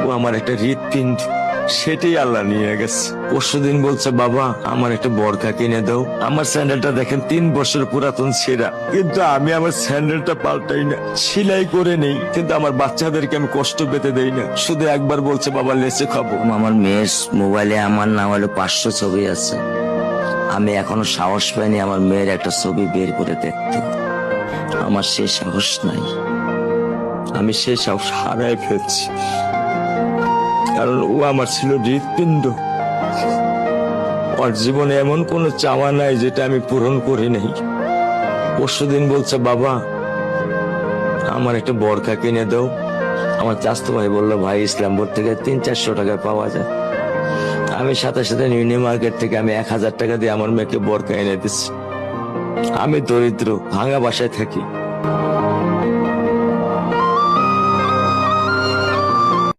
ও আমার একটা হৃৎপিণ্ড, সেটাই আল্লাহ নিয়ে গেছে। পরশুদিন বলছে বাবা আমার একটা বরখা কিনে দাও। আমার স্যান্ডেলটা দেখেন 3 বছর পুরাতন ছেঁড়া, কিন্তু আমি আমার স্যান্ডেলটা পাল্টাই না, সেলাই করে নেই, কিন্তু আমার বাচ্চাদেরকে আমি কষ্ট পেতে দেই না। শুধু একবার বলছে বাবা লেচে খাবো। আমার মেয়ের মোবাইলে আমার নাম হলো 500 ছবি আছে। আমি এখনো সাহস পাইনি আমার মেয়ের একটা ছবি বের করে দেখতে। আমার সে সাহস নাই। আমি সেই সাহস হারাই ফেলছি, কারণ ও আমার ছিল হৃৎপিণ্ড। ওর জীবনে এমন কোনো চাওয়া নাই যেটা আমি পূরণ করি নাই। পরশুদিন বলছে বাবা আমার একটা বরখা কিনে দাও। আমার চাচতো ভাই বললো ভাই ইসলামপুর থেকে 300-400 টাকা পাওয়া যায়। আমি সাথে সাথে নিউ মার্কেট থেকে আমি 1000 টাকা দিয়ে আমার মেয়েকে বরখা এনে দিচ্ছি। আমি দরিদ্র, ভাঙা বাসায় থাকি।